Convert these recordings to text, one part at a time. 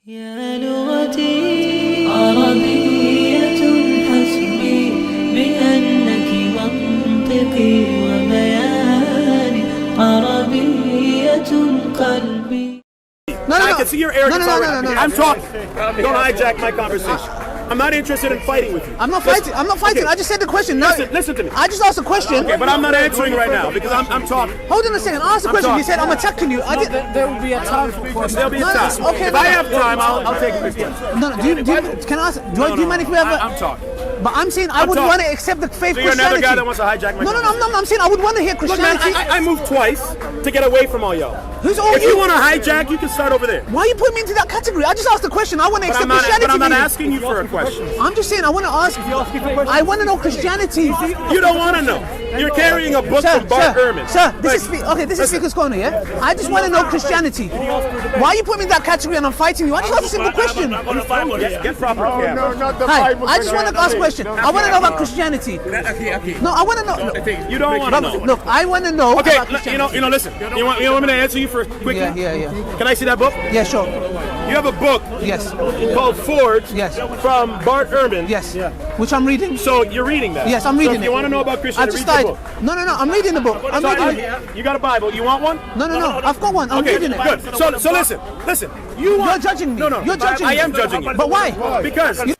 يا لغتي عربية حسبي بأنك منطقي وبياني عربية قلبي. I can see your arrogance already. I'm talking. Don't hijack my conversation. I'm not interested in fighting with you. I'm not fighting. I'm not fighting. Okay. I just said the question. Listen to me. I just asked a question. Okay, but I'm not answering right now because I'm talking. Hold on a second. I asked a question. You said I'm attacking you. I did. There will be a time for questions. There'll be a time. Okay, if I have time, I'll take a question. No, can I ask? Do you mind if we have a? I'm talking. But I'm saying I would want to accept the faith So you're Christianity. another guy that wants to hijack my conversation. No. I'm saying I would want to hear Look, man, Christianity. I moved twice to get away from all y'all. Who's all If you want to hijack, you can start over there. Why are you putting me into that category? I just asked a question. I want to accept Christianity. But I'm not asking you for a question. I'm just saying I want to ask. I want to know Christianity. You don't want to know. You're carrying a book from Bart Ehrman. Sir, this is Speaker's Corner, yeah? I just want to know Christianity. Why are you putting me in that category and I'm fighting you? I just asked a simple question. Get proper. No, not the Hi, Bible. I just want to ask a question. I want to know about Christianity. Okay. No, I want to know. You don't want to know. Look, I want to know Okay, about Christianity. listen. You want me to answer you for quickly? Yeah. Can I see that book? Yeah, sure. You have a book Yes. called Forged Yes. from Bart Ehrman. Yes. Which I'm reading. So you're reading that? Yes, I'm reading so if you want to know about I Christianity, just read the started. book. No. I'm reading the book. I'm reading it. You got a Bible. You want one? No. I've got one. I'm Okay, reading it. good. So listen. You're judging me. No. You're judging me. I am judging you. But why? Because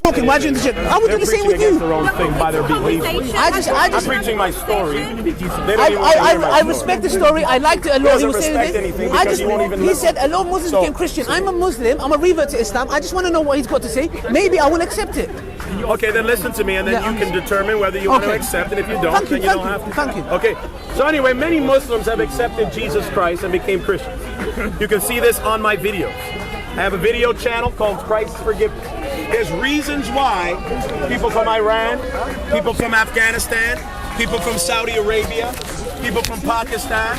Okay, why do you shit? I would do the same with against you. their own thing by their behavior. I I'm just. preaching my story. They don't even want to hear my I story. respect the story. I liked it a lot. He doesn't was saying respect this. anything I because just. he won't even He listen. said a lot of Muslims became Christian. I'm a Muslim. I'm a revert to Islam. I just want to know what he's got to say. Maybe I will accept it. Okay, then listen to me, and then you can determine whether you want to Okay. accept, and if you don't, Thank then you, you thank don't you, have to. thank you. Okay, so anyway, many Muslims have accepted Jesus Christ and became Christians. You can see this on my videos. I have a video channel called Christ's Forgiveness. There's reasons why people from Iran, people from Afghanistan, people from Saudi Arabia, people from Pakistan,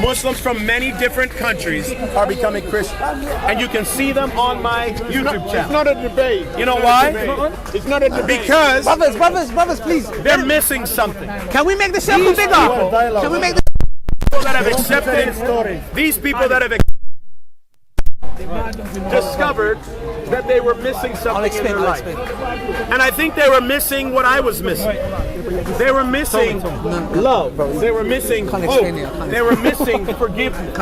Muslims from many different countries are becoming Christians. And you can see them on my YouTube channel. It's not a debate. You know why? It's not a debate. Because Brothers, please. they're missing something. Can we make the circle bigger? Can we make the People that have accepted, these people that have discovered that they were missing something in their life. And I think they were missing what I was missing. They were missing love. They were missing hope. They were missing forgiveness.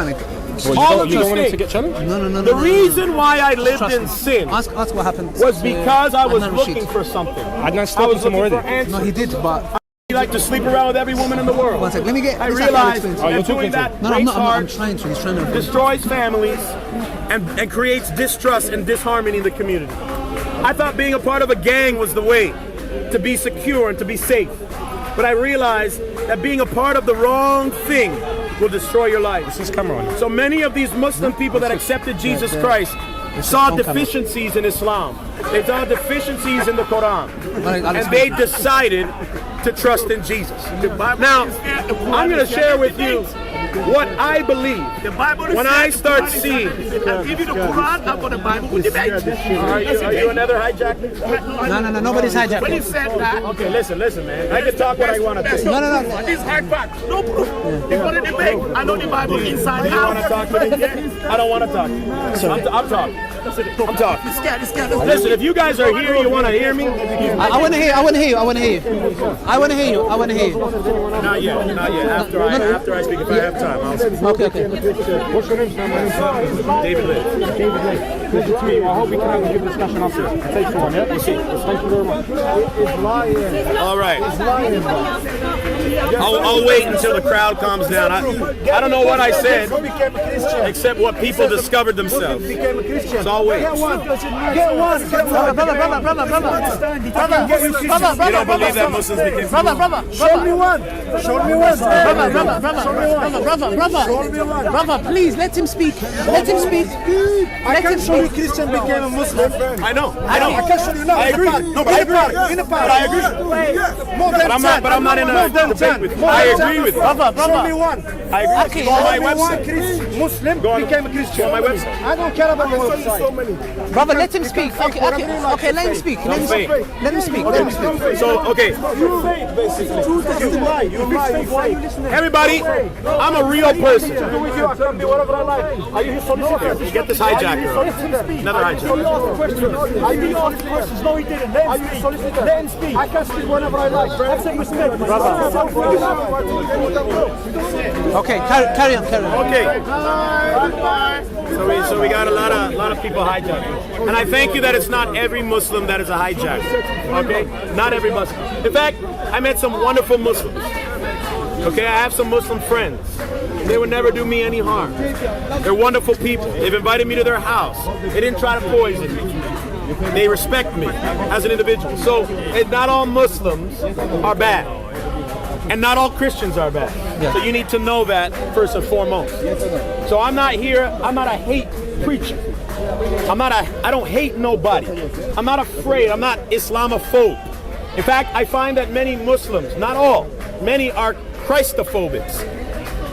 All of these things. No. The reason why I lived in sin Ask what happened. was because I was Adnan looking Rashid. for something. I'm not I was stopping him looking already. for answers. No, he did, but You like to sleep around with every woman in the world. one second. Let me get. I this realized Alext, that doing that No, breaks I'm hearts, trying to. He's trying to. destroys families, and creates distrust and disharmony in the community. I thought being a part of a gang was the way to be secure and to be safe. But I realized that being a part of the wrong thing will destroy your life. This is camera on. So many of these Muslim people that accepted Jesus Christ saw deficiencies in Islam. They saw deficiencies in the Quran. And they decided to trust in Jesus. Now, I'm going to share with you what I believe when I start seeing. I'll give you the Quran, I've got the Bible with debate. Are you another hijacker? No, nobody's When he hijacking. said that, Okay, listen, man. I can talk what I want to there's say. no No. proof. This hard fact, no proof. They want to debate. I know the Bible inside You want to out. talk to me? I don't want to talk. I'm talking. I'm talking. It's scared. Listen, if you guys are here, you want to hear me? I want to hear. I want to hear you. I want to hear you. I want to hear you. I want to hear you. Not yet. After I speak, if I have time, I'll speak. Okay. What's your name, sir? My name's David Lee. David Lake. Listen to me. I hope we can have a good discussion after. Take one, yeah? Thank you very much. It's lying. All right. It's lying. I'll wait until the crowd calms down. I don't know what I said, Became a Christian. except what people discovered themselves. Became a Christian. So I'll wait. Get one. You don't believe that Muslims became Show me one. Brother, please let him speak. Let him speak. I can show you Christian became a Muslim. I know. I can show you now. I agree. No, but I agree. In a But I agree. But I'm not in a debate debate with you. I agree with you. Show me one. I agree with you. Go on my website. Muslim became a Christian. Go on my website. I don't care about your website. Brother, let him speak. Okay, let him speak. Let him speak. Let him speak. Let him speak. So, okay. You fake, basically. You lie. You fake. Everybody, I'm a real person. I can be whatever I like. Are you his solicitor? You get this hijacker. Another So you hijacker. ask the questions. Are you asking questions? No, he didn't. Let him speak. Solicitor. Let him speak. I can speak whenever I like. Have some respect, Okay, carry on. Okay. So we got a lot of people hijacking. And I thank you that it's not every Muslim that is a hijacker. Okay? Not every Muslim. In fact, I met some wonderful Muslims. Okay, I have some Muslim friends. They would never do me any harm. They're wonderful people. They've invited me to their house. They didn't try to poison me. They respect me as an individual. So not all Muslims are bad. And not all Christians are bad. So you need to know that first and foremost. So I'm not a hate preacher. I don't hate nobody. I'm not afraid. I'm not Islamophobe. In fact, I find that many Muslims, not all, many are Christophobics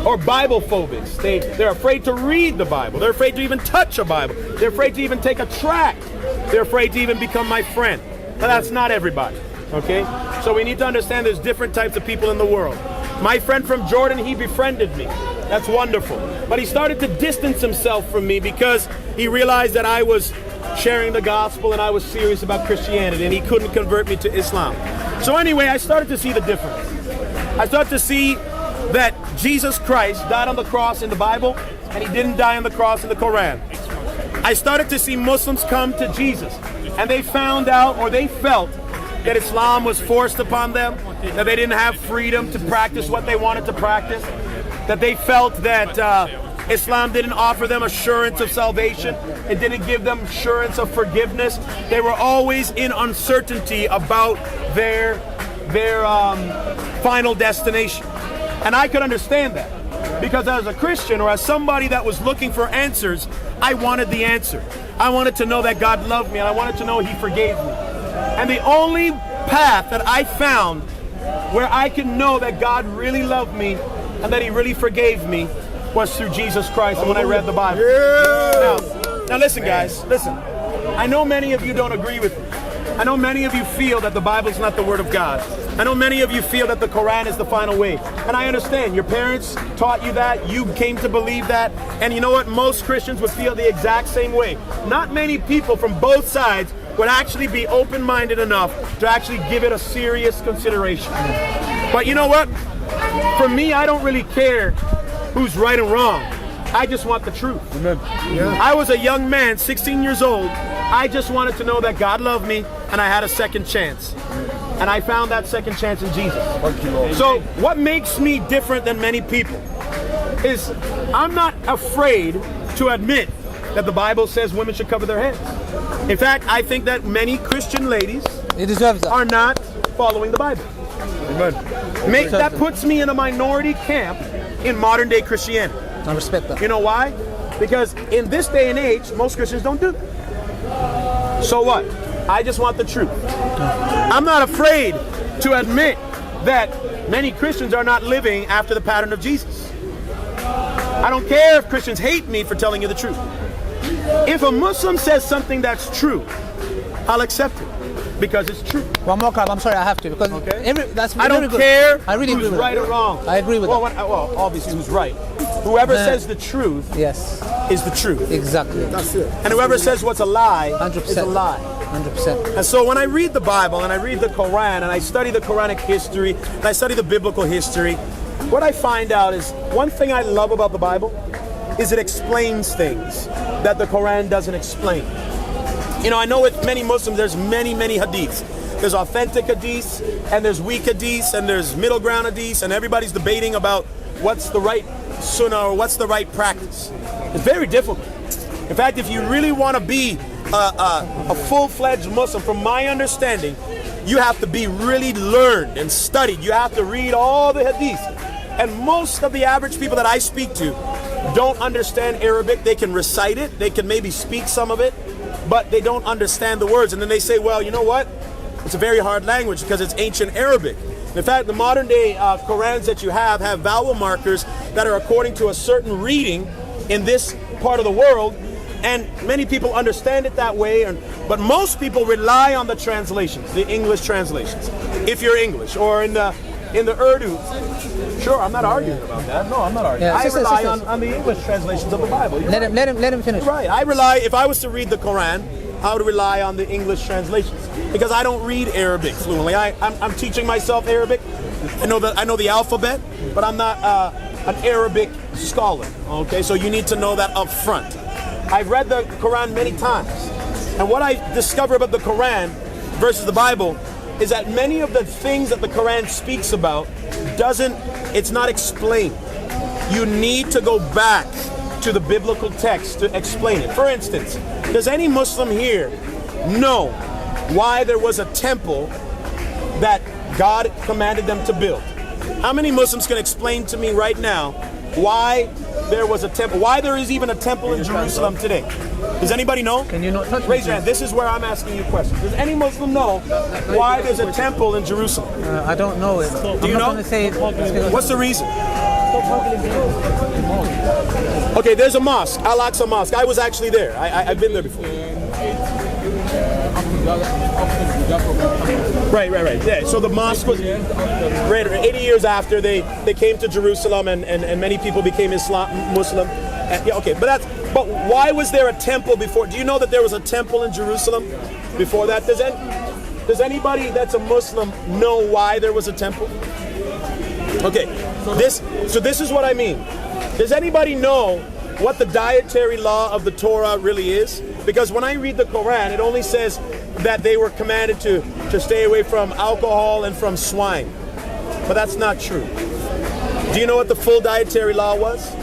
or Bible-phobics. They're afraid to read the Bible. They're afraid to even touch a Bible. They're afraid to even take a tract. They're afraid to even become my friend. But that's not everybody, okay? So we need to understand there's different types of people in the world. My friend from Jordan, he befriended me. That's wonderful. But he started to distance himself from me because he realized that I was sharing the gospel and I was serious about Christianity and he couldn't convert me to Islam. So anyway, I started to see the difference. I started to see that Jesus Christ died on the cross in the Bible and he didn't die on the cross in the Quran. I started to see Muslims come to Jesus and they found out, or they felt, that Islam was forced upon them, that they didn't have freedom to practice what they wanted to practice, that they felt that Islam didn't offer them assurance of salvation, it didn't give them assurance of forgiveness. They were always in uncertainty about their final destination. And I could understand that. Because as a Christian or as somebody that was looking for answers, I wanted the answer. I wanted to know that God loved me and I wanted to know He forgave me. And the only path that I found where I could know that God really loved me and that He really forgave me was through Jesus Christ and when I read the Bible. Now listen guys, listen. I know many of you don't agree with me. I know many of you feel that the Bible is not the Word of God. I know many of you feel that the Quran is the final way. And I understand, your parents taught you that, you came to believe that, and you know what? Most Christians would feel the exact same way. Not many people from both sides would actually be open-minded enough to actually give it a serious consideration. But you know what? For me, I don't really care who's right and wrong. I just want the truth. Amen. Yeah. I was a young man, 16 years old. I just wanted to know that God loved me and I had a second chance. And I found that second chance in Jesus. So what makes me different than many people is I'm not afraid to admit that the Bible says women should cover their heads. In fact, I think that many Christian ladies are not following the Bible. Amen. That puts me in a minority camp in modern day Christianity. I respect that. You know why? Because in this day and age, most Christians don't do that. So what? I just want the truth. I'm not afraid to admit that many Christians are not living after the pattern of Jesus. I don't care if Christians hate me for telling you the truth. If a Muslim says something that's true, I'll accept it because it's true. One more card. I'm sorry, I have to because I don't care I really who's right or wrong. I agree with that. Well, obviously who's right. Whoever says the truth is the truth. Exactly. That's it. And whoever says what's a lie 100%. is a lie. 100%. And so when I read the Bible and I read the Quran and I study the Quranic history and I study the biblical history, what I find out is one thing I love about the Bible is it explains things that the Quran doesn't explain. You know, I know with many Muslims there's many hadiths. There's authentic hadiths and there's weak hadiths and there's middle ground hadiths and everybody's debating about what's the right sunnah or what's the right practice. It's very difficult. In fact, if you really want to be a full-fledged Muslim, from my understanding, you have to be really learned and studied. You have to read all the hadiths. And most of the average people that I speak to don't understand Arabic. They can recite it, they can maybe speak some of it, but they don't understand the words. And then they say, well, you know what? It's a very hard language because it's ancient Arabic. In fact, the modern day Qurans that you have vowel markers that are according to a certain reading in this part of the world, and many people understand it that way, but most people rely on the translations, the English translations. If you're English, or in the Urdu. Sure, I'm not arguing about that. No, I'm not arguing. Yeah, I rely on the English translations of the Bible. Let him finish. Right. I rely, if I was to read the Quran, I would rely on the English translations because I don't read Arabic fluently. I'm teaching myself Arabic. I know the alphabet, but I'm not an Arabic scholar. Okay, so you need to know that up front. I've read the Quran many times, and what I discover about the Quran versus the Bible is that many of the things that the Quran speaks about it's not explained. You need to go back to the biblical text to explain it. For instance, does any Muslim here know why there was a temple that God commanded them to build? How many Muslims can explain to me right now why there was a temple, why there is even a temple in Jerusalem today? Does anybody know? Can you not touch me? Raise your hand. This is where I'm asking you questions. Does any Muslim know why there's a temple in Jerusalem? I don't know it. Do you know? What's the reason? Okay, there's a mosque, Alext mosque. I was actually there. I've been there before. Right. Yeah. So the mosque was 80 years after they came to Jerusalem, and many people became Muslim. Yeah, okay, but why was there a temple before? Do you know that there was a temple in Jerusalem before that? Does anybody that's a Muslim know why there was a temple? Okay, this is what I mean. Does anybody know what the dietary law of the Torah really is? Because when I read the Quran, it only says that they were commanded to stay away from alcohol and from swine. But that's not true. Do you know what the full dietary law was?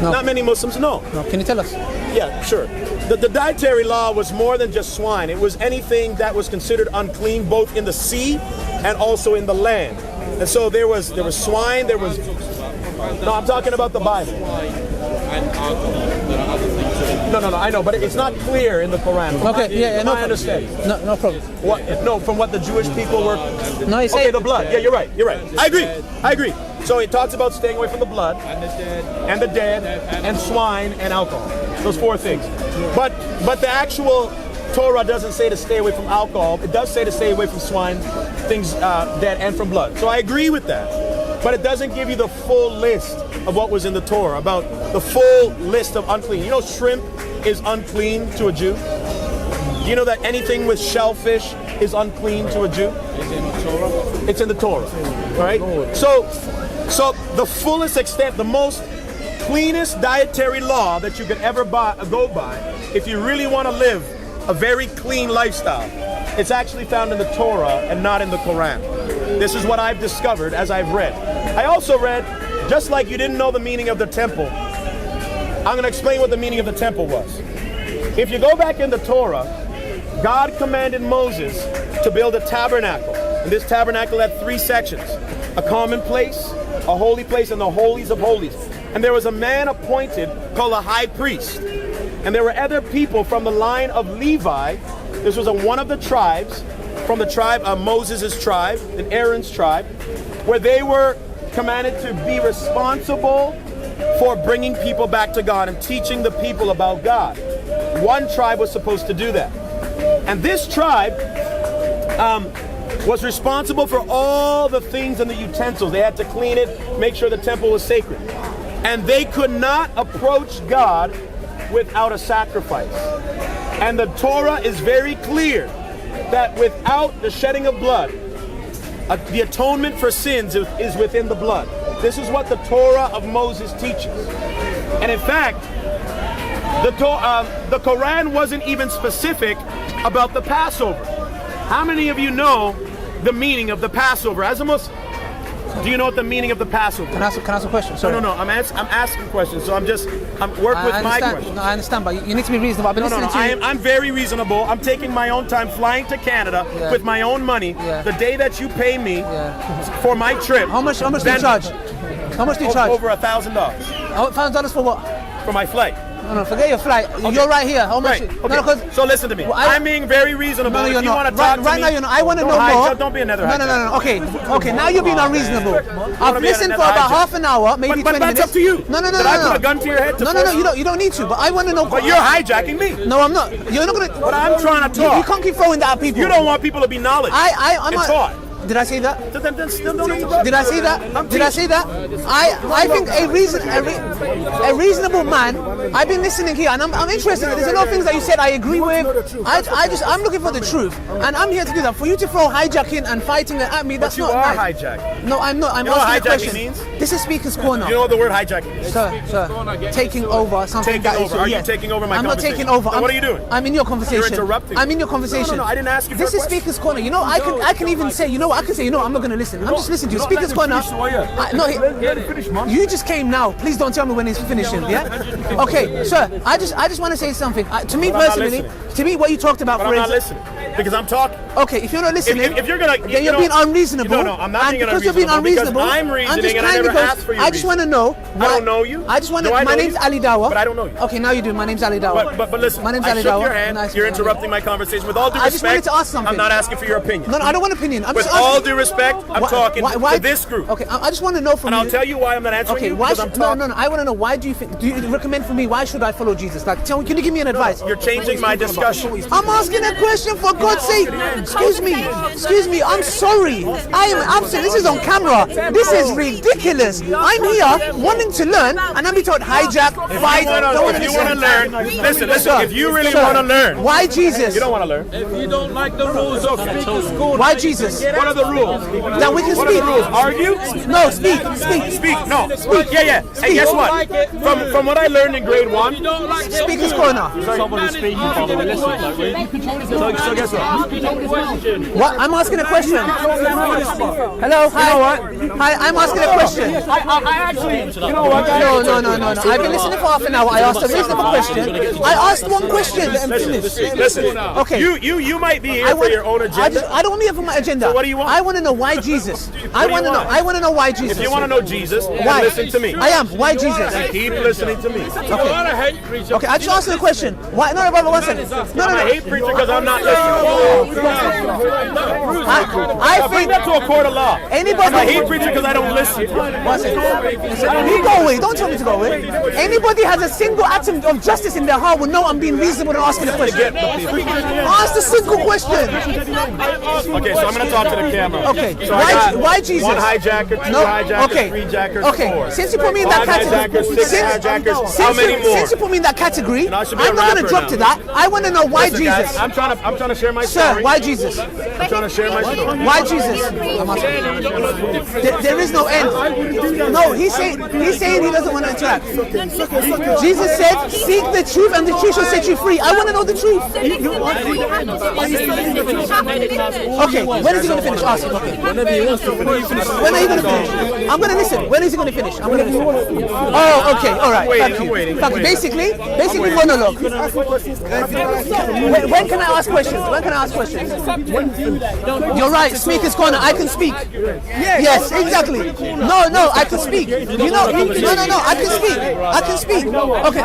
No. Not many Muslims know. No. Can you tell us? Yeah, sure. The dietary law was more than just swine. It was anything that was considered unclean, both in the sea and also in the land. And so there was swine, there was... No, I'm talking about the Bible. No, I know, but it's not clear in the Quran. Okay, no I understand. No problem. From what the Jewish people were... No, you say... Okay, the blood. Yeah, you're right. I agree. So it talks about staying away from the blood, and the dead, and swine, and alcohol. Those four things. But the actual Torah doesn't say to stay away from alcohol. It does say to stay away from swine, things dead, and from blood. So I agree with that. But it doesn't give you the full list of what was in the Torah, about the full list of unclean. You know shrimp is unclean to a Jew? Do you know that anything with shellfish is unclean to a Jew? It's in the Torah. All right? So the fullest extent, the most cleanest dietary law that you could ever go by, if you really want to live a very clean lifestyle, it's actually found in the Torah and not in the Quran. This is what I've discovered as I've read. I also read, just like you didn't know the meaning of the temple, I'm going to explain what the meaning of the temple was. If you go back in the Torah, God commanded Moses to build a tabernacle. And this tabernacle had 3 sections: a common place, a holy place, and the holies of holies. And there was a man appointed called a high priest. And there were other people from the line of Levi. This was one of the tribes, from the tribe of Moses' tribe, and Aaron's tribe, where they were commanded to be responsible for bringing people back to God and teaching the people about God. One tribe was supposed to do that. And this tribe was responsible for all the things and the utensils. They had to clean it, make sure the temple was sacred. And they could not approach God without a sacrifice. And the Torah is very clear that without the shedding of blood, the atonement for sins is within the blood. This is what the Torah of Moses teaches. And in fact, the Quran wasn't even specific about the Passover. How many of you know the meaning of the Passover? As a Muslim, do you know what the meaning of the Passover is? Can I ask a question? Sorry. No. I'm asking questions, so I'm work with my question. No, I understand, but you need to be reasonable. I've been listening to you. I'm very reasonable. I'm taking my own time, flying to Canada with my own money. Yeah. The day that you pay me for my trip. How much do you charge? How much do you charge? Over $1,000. $1,000 for what? For my flight. No, forget your flight. You're right here. How much? Right. No, Okay. 'cause- So listen to me. I'm being very reasonable. No, if you're you not. want to talk Right to now, me, you're not. I want to don't know more. Don't be another hijack. No. Okay, now you're being unreasonable. I've be listened for another about hijack. half an hour, maybe But 20 that's minutes. up to you. No. Did I put a gun to your head? No, you don't need to. But I want to know. But you're hijacking me. No, I'm not. You're not gonna. But I'm trying to You talk. can't keep throwing that at people. You don't want people to be knowledge I'm and not. taught. Did I say that? Then still don't interrupt. Did I say that? Did I say that? I think a reasonable man. I've been listening here, and I'm interested. There's a lot of things that you said I agree with. I'm looking for the truth, and I'm here to do that. For you to throw hijacking and fighting at me, that's You not are nice. hijacking. No, I'm not. I'm You know what asking a hijacking question. means? This is Speaker's Corner. You know what the word hijacking means? Sir, taking over something Taking that over. is. Are you yes. taking over my I'm not conversation? taking over. Then what are you doing? I'm in your conversation. You're interrupting. I'm in your conversation. No, I didn't ask you for This a is question. Speaker's Corner. You know, I can even say, you know what, I can say, you know, I'm not going to listen. I'm just listening to you. Speaker's Corner. You just came now. Please don't tell me when it's finishing. Yeah. Okay, sir. I just want to say something. To me But I'm not personally, listening. to me, what you talked about, But for I'm not instance. listening because I'm talking. Okay, if you're not listening, If you're gonna, then you're being unreasonable. No, I'm not and being because you're being unreasonable unreasonable, because I'm reasoning just and I kindly never goes- asked for your I just want to know. I don't know you. I just want to. Do I My know name's you? Ali Dawa. But I don't know you. Okay, now you do. My name's Ali Dawa. But listen, my name's I Ali shook Dawa. your hand. Nice You're to meet you. interrupting my conversation. With all due I just wanted respect, to ask something. I'm not asking for your opinion. No, I don't want opinion. I'm With just all asking. due respect, I'm talking to this group. Okay, I just want to know from And you. I'll tell you why I'm not answering Okay, you why because I'm should, no, talking. no. I want to know, why do you think? Do you recommend for me? Why should I follow Jesus? Like, can you give me an advice? You're changing my discussion. I'm asking a question, for God's sake. Excuse me. I'm sorry. I am absent. This is on camera. This is ridiculous. I'm here wanting to learn, and I'm being told hijack, fight. If you want to learn, listen. If you really want to learn, why Jesus? you don't want to learn. If you don't like the rules of Speaker's Corner, Why Jesus? What are the rules? Then we can What are speak. the rules? Argue? No, speak. Speak. No. Yeah. Hey, guess what? From what I learned in grade 1. Speaker's Corner. So guess what? What? I'm asking a question. Hello. Hi. You know what? Hi. I'm asking a question. I actually, you know what? No. I've been listening for half an hour. I asked a reasonable question. I asked one question. Listen. Okay. You might be here for your own agenda. I don't want to be here for my agenda. So what do you want? I want to know why Jesus. I do you want to know. want? I want to know why Jesus. If you want to know Jesus, then Why? listen to me. I am. Why Jesus? Keep listening to me. Okay, I just asked you a question. Why? No, brother, one second. No. I hate preaching because I'm not listening. I Bring think that to a court of law. anybody. I hate preaching because I don't listen. One second. You go away. Don't tell me to go away. Anybody has a single atom of justice in their heart will know I'm being reasonable and asking a question. Ask the simple question. Okay, so I'm going to talk to the camera. Okay. So I got Why Jesus? One hijacker, two hijackers, three jackers, Okay. four. Since you put me in that Five category, hijackers, six hijackers. How many more? Since you put me in that category, I should be a I'm not going to rapper jump now. to that. I want to know why Listen, Jesus. guys, I'm trying to share my Sir, story. why Jesus? I'm trying to share my story. Why Jesus? I'm asking. There is no end. No, he's saying he doesn't want to interact. Jesus said, "Seek the truth, and the truth shall set you free." I want to know the truth. Okay, when is he going to finish? Ask him. Okay. When are you going to finish? I'm going to listen. When is he going to finish? I'm going to listen. Oh, okay. All right. Thank you. Thank you. Basically monologue. When can I ask questions? You're right. Speaker's Corner. I can speak. Yes, exactly. No, I can speak. No, I can speak. Okay.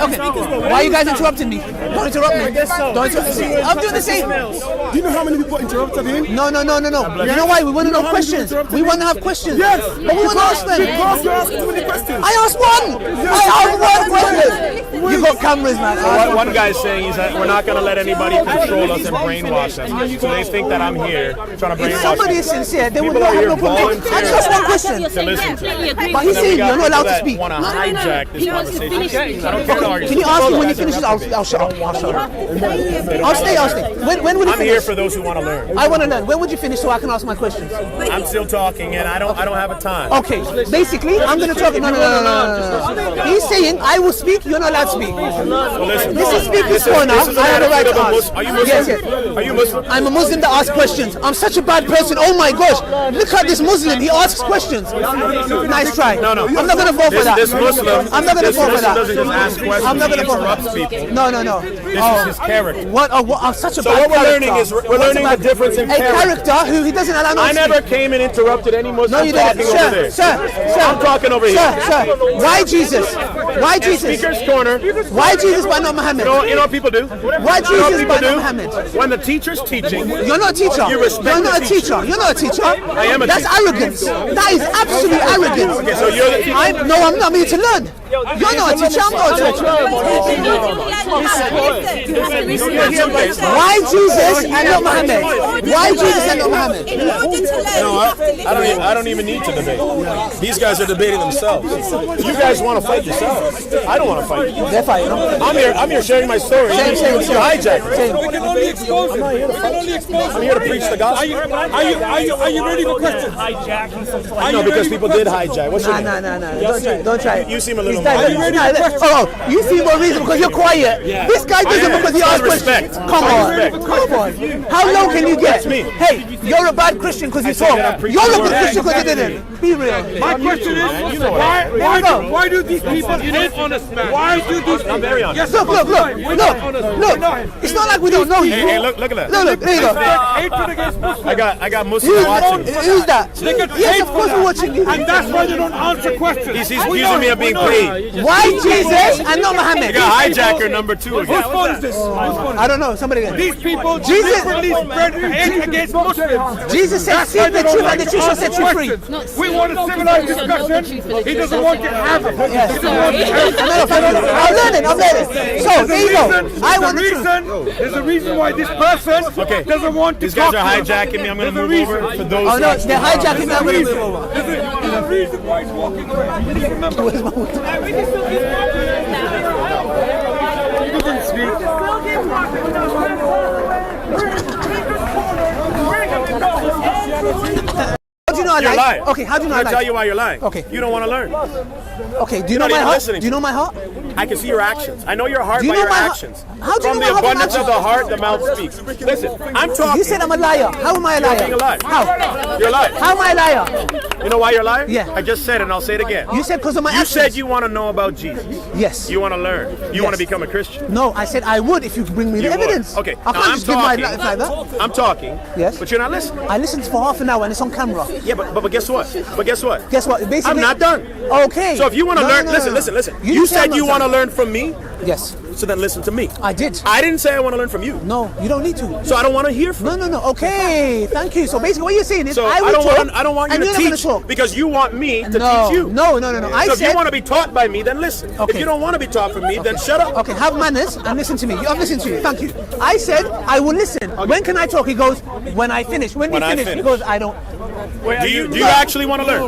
Why are you guys interrupting me? Don't interrupt me. Don't interrupt me. I'm doing the same. Do you know how many people interrupted him? No. You know why? We want to know questions. We want to have questions. Yes, but we want to ask them. Because you asked too many questions. I asked one question. You got cameras, man. One guy's saying is that we're not going to let anybody control us and brainwash us. So they think that I'm here trying to brainwash If somebody is them. sincere, they would People not are have here no problem. I just asked one question. To listen to. But he's saying you're not allowed to speak. Want to hijack this conversation? I don't care to argue. Can you ask him when he finishes? I'll shut up. I'll stay. When would he I'm finish? here for those who want to learn. I want to learn. When would you finish so I can ask my questions? I'm still talking and I don't have a time. Okay, basically, I'm going to talk. No. He's saying, I will speak, you're not allowed to speak. Listen, This is Speaker's Corner. this is I have the right to ask. Are you Muslim? Yes. Are you Muslim? I'm a Muslim that asks questions. I'm such a bad person. Oh my gosh. Look at this Muslim. He asks questions. Nice try. No. I'm not going to fall for that. This Muslim, I'm not going to this fall for Muslim that. doesn't just ask questions. I'm not going He to fall for interrupts that. people. No. This is his character. What? I'm such a So bad what we're character. learning is we're learning the difference in a character. character who he doesn't allow no I to never speak. came and interrupted any Muslim No, you didn't. talking over there. Sir, I'm talking over here. Sir, why Jesus? Why Jesus? Speaker's corner. Why Jesus but not Muhammad? You know what people do? Why Jesus but not Muhammad? When the teacher's teaching, you're not a teacher. You respect You're not the a teacher. You're not a teacher. I am a That's teacher. arrogance. That is absolute arrogance. Okay, so you're the teacher. I'm not. I'm here to learn. You're not a teacher. I'm not a teacher. Why Jesus and not Muhammad? Why Jesus and not Muhammad? In order to learn, I don't even need to debate. These guys are debating themselves. You guys want to fight yourselves. I don't want to fight. They're fighting. I'm here sharing my story. Same. You're hijacking. Same. I'm here to preach the gospel. Are you ready for questions? No, because people did hijack. What's your name? No. Don't try it. You seem a little Are you ready? Oh, you seem more reasonable because you're quiet. This guy doesn't because he asks questions. Come on. How low can you get? Hey, you're a bad Christian because you talk. You're a good Christian because you didn't. Be real. My question is, why do these people Why do these people? I'm very honest. Look. It's not like we don't know you. Hey, look at that. Look, there you go. I got Muslims watching. Who's that? Yes, of course we're watching you. And that's why they don't answer questions. He's accusing me of being paid. Why Jesus and not Muhammad? You got hijacker number 2 again. Whose phone is this? I don't know. Somebody else. These people Jesus- deliberately spread hate against Muslims. Jesus said, That's seek why the they truth don't and the truth shall set you free. questions. We want a civilized discussion. He doesn't want to have it. Yes. He doesn't want to have it. I'm learning. So, there you go. I want the truth. There's a reason why this person doesn't want to These guys talk are to us. hijacking me. I'm going to move over for those. Oh no, they're hijacking me. I'm going to move over. There's a reason why he's walking away. Please remember. Where's my water? He doesn't speak. How do you know I You're lie? lying. Okay, how do you know I I'm going to tell lie? you why you're lying. Okay. You don't want to learn. Okay, do you know not my even heart? listening Do you know my heart? I can see your actions. I know your heart Do you by know your my heart? actions. How do you From know the my heart? abundance of the heart, the mouth speaks. Listen, I'm talking. You said I'm a liar. How am I a liar? being a liar. How? You're a liar. How am I a liar? You know why you're a liar? Yeah. I just said it and I'll say it again. You said because of my You actions. said you want to know about Jesus. Yes. You want to learn. You want to Yes. become a Christian. No, I said I would if you bring me the You would. evidence. Okay. I Now can't I'm just give my talking. life like that. I'm talking. Yes. But you're not listening. I listened for half an hour and it's on camera. Yeah, but guess what? Guess what? Basically, I'm not done. Okay. So if you want to No, learn, no, listen. You You said I'm said not you want to done. learn from me, Yes, so then listen to me. I did. I didn't say I want to learn from you. No, you don't need to. So I don't want to hear from you. No. Okay, thank you. So basically, what you're saying is, So I will talk. I don't want you and to you're not gonna teach talk. because you want me to No, teach you. no. I So if said. you want to be taught by me, then listen. If Okay. you don't want to be taught from me, then shut up. Okay, have manners and listen to me. I'm listening to you. Thank you. I said I will listen. When can I talk? He goes, when I finish. When When you I finish, he finish. goes, I don't. Do you actually want to learn?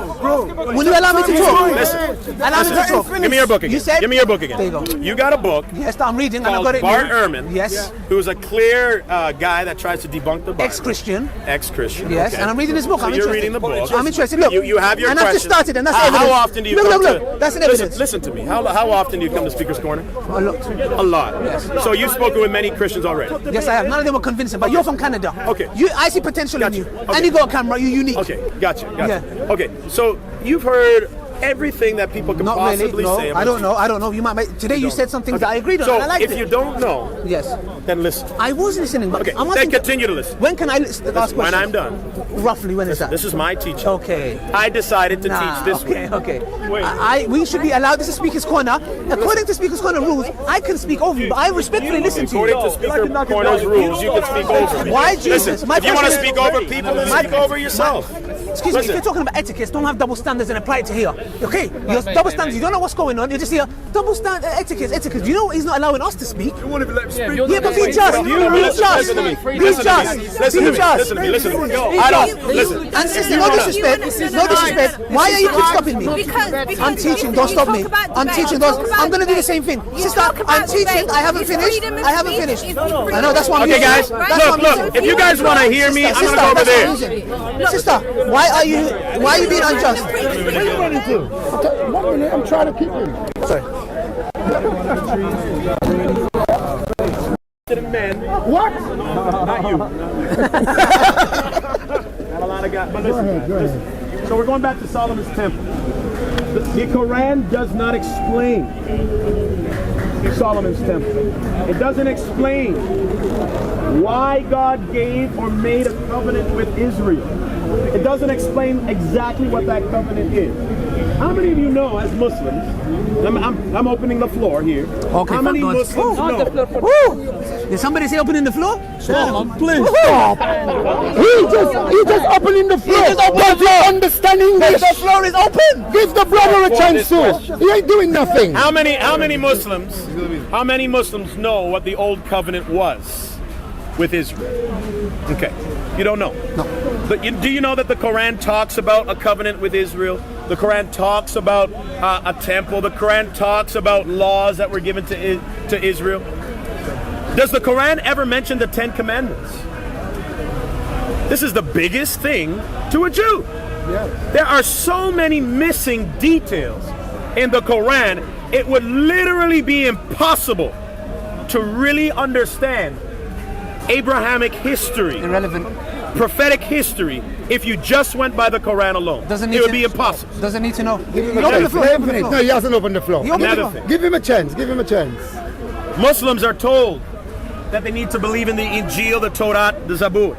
Will you allow me to talk? Listen. Allow me to talk. Give me your book again. You said. Give me your book again. There you go. You got a book Yes, I'm reading and I called got it. Bart here. Ehrman. Yes. Who's a clear guy that tries to debunk the Bible. Ex-Christian. Ex-Christian. Yes, okay. and I'm reading this book. So I'm you're interested. reading the book. I'm interested. Look, You have your and I've questions. just started, and that's How evidence. often do you look, come look, to? look. That's an listen, evidence. listen to me. How often do you come to Speaker's Corner? A lot. A lot. So you've spoken with many Christians already. Yes, I have. None of them were convincing, but you're from Canada. Okay. I see potential in you. Okay. And you got a camera. You're unique. Okay, gotcha. Yeah. Okay, so you've heard everything that people can Not possibly really. No, say about I don't know. You might. Today you said some things that I agreed on. So and I liked if it. you don't know, Yes. then listen. I was listening, but Okay, I'm then asking. continue to listen. When can I ask questions? When I'm done. Roughly, when is that? This is my teaching. Okay. I decided to Nah, teach this okay, week. okay. Wait. We should be allowed. This is Speaker's Corner. According to Speaker's Corner rules, I can speak over you, but I respectfully listen to According you. to Speaker Corner's rules, you can speak over me. Why Jesus? Listen, My if you want to question is- speak over people, then speak over yourself. Excuse me, if Listen. you're talking about etiquette, don't have double standards and apply it to here. Okay? You're double standards, you don't know what's going on, you just hear double standard etiquette. Do you know he's not allowing us to speak? You won't even let me speak. Yeah, but be just. Be just. Listen to me. Be Listen to me. just. Listen Be to me. just. Listen to me. Listen to me. Be I just. don't listen. And sister, no disrespect. No disrespect. Why are you keep stopping me? Because I'm teaching, don't stop me. I'm teaching, I'm going to do the same thing. Sister, I'm teaching, I haven't finished. I haven't finished. I know, that's why I'm Okay, using guys, it. That's why I'm using look. it. If you guys want to hear me, I'm Sister, gonna go over that's what there. I'm using. Sister, why are you being unjust? What are you running to? 1 minute, I'm trying to keep him. Sorry. To the men, What? not you. Not a lot of guys. But listen, listen. So we're going back to Solomon's temple. The Quran does not explain Solomon's temple. It doesn't explain why God gave or made a covenant with Israel. It doesn't explain exactly what that covenant is. How many of you know, as Muslims, I'm opening the floor here. Okay, how many Muslims know? Woo! Did somebody say opening the floor? Please stop. He just opening the floor. Does he understand English? The floor is open. Give the brother a chance too. He ain't doing nothing. How many Muslims know what the old covenant was with Israel? Okay, you don't know. No. But do you know that the Quran talks about a covenant with Israel? The Quran talks about a temple. The Quran talks about laws that were given to Israel. Does the Quran ever mention the 10 Commandments? This is the biggest thing to a Jew. There are so many missing details in the Quran, it would literally be impossible to really understand Abrahamic history, Irrelevant. prophetic history, if you just went by the Quran alone. Doesn't It would be impossible. Doesn't need to know. Give him a Open the chance. floor. Let him Open the finish. floor. No, he hasn't opened the floor. You open the Another floor. thing. Give him a chance. Give him a chance. Muslims are told that they need to believe in the Injil, the Torah, the Zabur.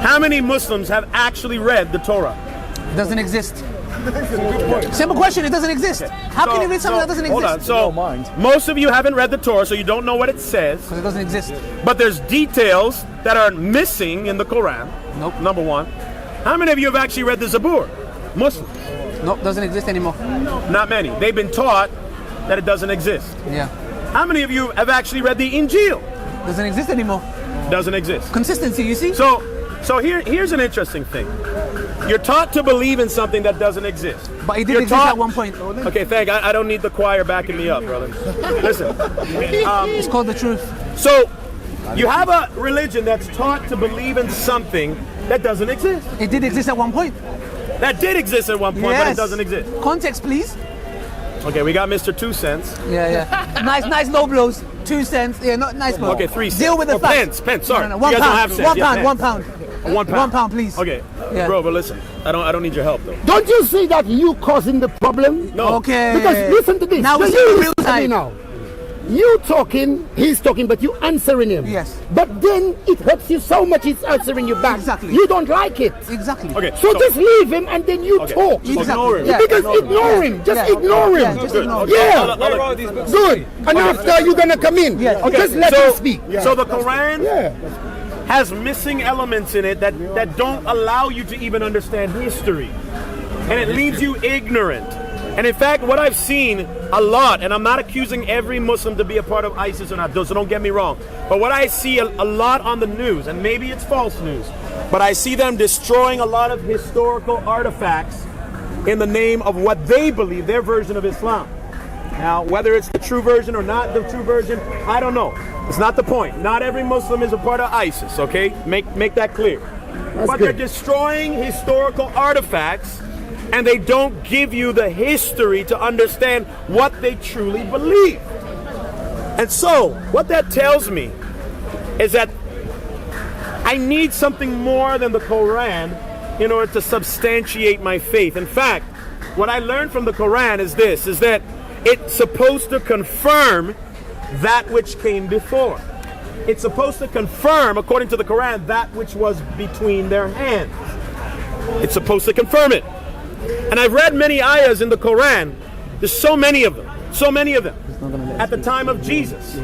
How many Muslims have actually read the Torah? Doesn't exist. Simple question. It doesn't exist. How can you read something that doesn't Hold on. exist? So most of you haven't read the Torah, so you don't know what it says. Because it doesn't exist. But there's details that are missing in the Quran. Nope. Number one. How many of you have actually read the Zabur? Muslims. Nope. Doesn't exist anymore. Not many. They've been taught that it doesn't exist. Yeah. How many of you have actually read the Injil? Doesn't exist anymore. Doesn't exist. Consistency. You see. So here's an interesting thing. You're taught to believe in something that doesn't exist. But it did You're exist taught- at one point. Okay, I don't need the choir backing me up, brother. Listen. It's called the truth. So you have a religion that's taught to believe in something that doesn't exist. It did exist at one point. That did exist at one point, but it doesn't exist. Context, please. Okay, we got Mr. 2 cents. Yeah. nice low blows. 2 cents. Yeah, not nice blow. Okay, 3 cents. Deal with the facts. Pence, sorry. No, You guys £1. don't have cents. £1. You have £1. pence. £1. £1, please. Okay, Yeah. bro, but listen, I don't need your help though. Don't you see that you causing the problem? No. Okay. Because listen to this. Now we You see the real listen to me side. now. You talking, he's talking, but you answering him. Yes. But then it hurts you so much he's answering you back. Exactly. You don't like it. Exactly. Okay, So just leave him and then you Okay. talk. Just ignore him. Yeah. Because ignore him. Just Yeah. ignore him. Yeah, just ignore him. Yeah. I'll- Good. And after you're gonna come in. Yeah. Okay, Just let him speak. So the Quran Yeah. has missing elements in it that don't allow you to even understand history. And it leaves you ignorant. And in fact, what I've seen a lot, and I'm not accusing every Muslim to be a part of ISIS or not, so don't get me wrong, but what I see a lot on the news, and maybe it's false news, but I see them destroying a lot of historical artifacts in the name of what they believe, their version of Islam. Now, whether it's the true version or not the true version, I don't know. It's not the point. Not every Muslim is a part of ISIS, okay? Make that clear. But good. they're destroying historical artifacts, and they don't give you the history to understand what they truly believe. And so, what that tells me is that I need something more than the Quran in order to substantiate my faith. In fact, what I learned from the Quran is this, is that it's supposed to confirm that which came before. It's supposed to confirm, according to the Quran, that which was between their hands. It's supposed to confirm it. And I've read many ayahs in the Quran. There's so many of them. At the time of Jesus,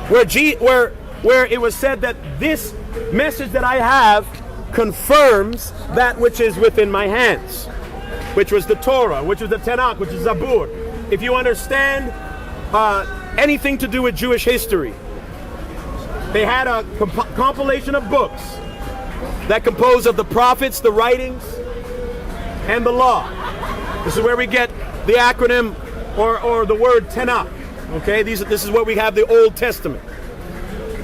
where it was said that this message that I have confirms that which is within my hands, which was the Torah, which was the Tanakh, which is Zabur. If you understand anything to do with Jewish history, they had a compilation of books that composed of the prophets, the writings, and the law. This is where we get the acronym or the word Tanakh. Okay, this is what we have, the Old Testament.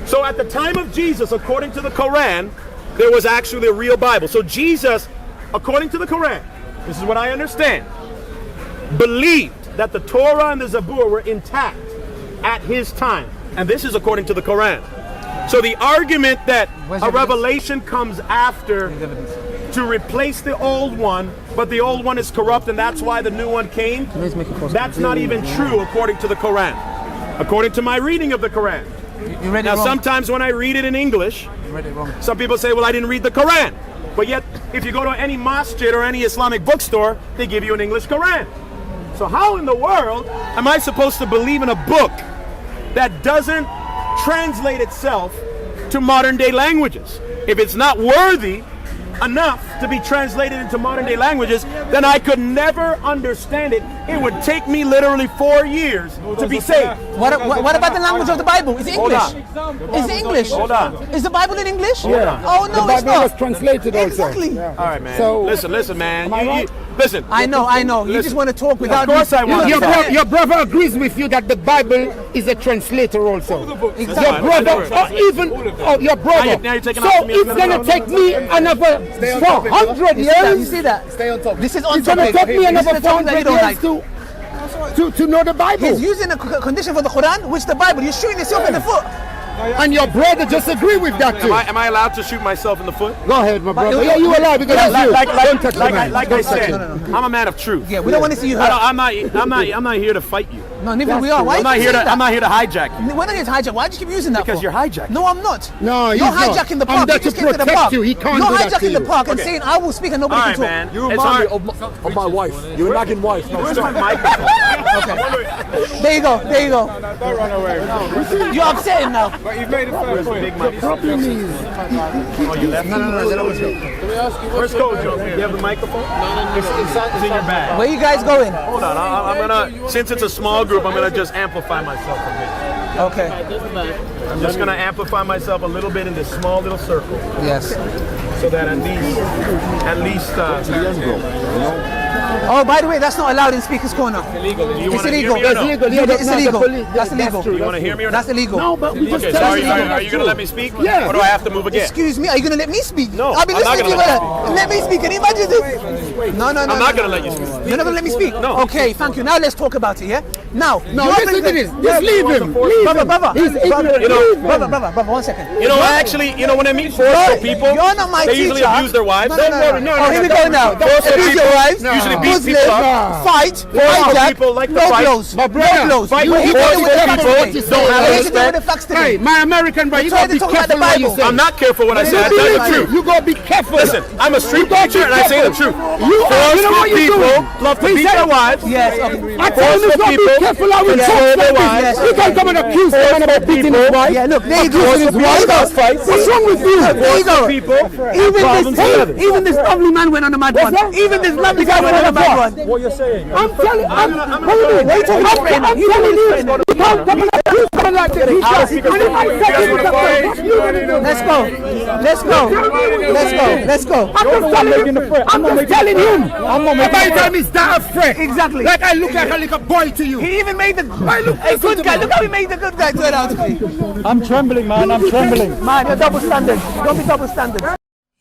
So at the time of Jesus, according to the Quran, there was actually a real Bible. So Jesus, according to the Quran, this is what I understand, believed that the Torah and the Zabur were intact at his time. And this is according to the Quran. So the argument that a revelation comes after to replace the old one, but the old one is corrupt and that's why the new one came. That's not even true according to the Quran. According to my reading of the Quran. You read it Now wrong. sometimes when I read it in English, some people say, well, I didn't read the Quran. But yet, if you go to any masjid or any Islamic bookstore, they give you an English Quran. So how in the world am I supposed to believe in a book that doesn't translate itself to modern day languages? If it's not worthy enough to be translated into modern day languages, then I could never understand it. It would take me literally 4 years to be saved. What about the language of the Bible? Is it Hold English? on. Is it English? Hold on. Is the Bible in English? Yeah. Oh no, The it's Bible not. was translated also. Exactly. All right, man. So- listen, man. I right? Listen. I know. You just Listen. want to talk without. Of course I want Your, to talk. your brother agrees with you that the Bible is a translator also. Exactly. Your brother, or even your brother. Now you're taking So after me. it's gonna take me another 400 You years. see that? Stay on top. This is on It's gonna topic. take me This is another the topic that you 400 don't years like. to know the Bible. He's using a condition for the Quran, which the Bible. You're shooting yourself in the foot. And your brother just agree with that too. Am I allowed to shoot myself in the foot? Go ahead, my brother. you- Yeah, you allowed because Yeah, it's you. Don't touch the man. like I said, I'm a man of truth. Yeah, we don't want to see you hurt. I'm not here to fight you. No, neither we are. Why I'm not you here saying to. that? I'm not here to hijack you. We're not here to hijack. Why do you keep using that Because for? you're hijacking. No, I'm not. No, you're he's not. hijacking the I'm park. there You just to came to the protect park. you. He can't You're do that to hijacking the you. park and saying I will speak and nobody All right, can talk. man. You It's remind me hard. of my wife. You're a nagging wife. No, Where's stop. my microphone? There you go. There you go. Don't run away. You're upsetting now. But you've made it Where's the first. big mic? Problem is, Oh, you left? No. Where's Kojo? You have the microphone? It's in your bag. Where you guys going? Hold on. I'm gonna. Since it's a small group, I'm gonna just amplify myself a bit. Okay. I'm just gonna amplify myself a little bit in this small little circle, Yes. so that at least. Oh, by the way, that's not allowed in Speaker's Corner. You It's wanna hear illegal. me or no? It's illegal. That's illegal. You want to hear me or That's not? illegal. no, but we just Okay, so tell are you. you gonna let me speak? Yeah. Or do I have to move again? Excuse me, are you going to let me speak? No, I've been I'm not listening to you. gonna Let me speak. Can you imagine this? No. I'm not gonna let you speak. You're not going to let me speak? No. Okay, thank you. Now let's talk about it, yeah? Now, No, you're listen to bringing- this. Just leave him. Brother. He's ignorant. You know, Leave him. Brother, 1 second. You know, actually, when I meet forceful people, You're not my they teacher. usually abuse their wives. No. no, Oh, here we go now. Forceful Abuse your people wives. usually beat Muslim, people up. fight, Forceful hijack, people like to no fight. blows. My brother, no blows. fight You with hit me forceful with the facts people, today. don't have You hit me respect. with the facts today. Hey, my American brother, you We're gotta be trying to talk careful about what the you Bible. say. I'm not careful when I say. I tell the truth. You gotta be careful. Listen, I'm a street preacher and I say the truth. You know Forceful what you're people doing? love to beat their wives. Yes, okay. I tell him he's Forceful gonna be people careful how he control talks their like wives. this. You can't come and accuse the man about beating his wife. Yeah, look, there you go. Accusing his wife. What's wrong with you? There you go. People Even this lovely man went on a mad one. that? Even this lovely guy went on a mad one. What you're saying? I'm telling Wait a minute. I'm telling you, you can't come and accuse someone like this. He's just, and if I said it, Let's go. I'm just telling him. Everybody tell me, is that a threat? Exactly. Like I look like a little boy to you. He even made the good guy. Look how he made the good guy turn out to be. I'm trembling, man. I'm trembling. Man, you're double standard. Don't be double standard.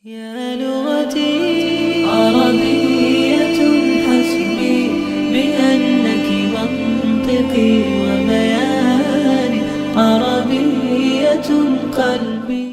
يا لغتي عربية حسبي بأنك منطقي وبياني عربية قلبي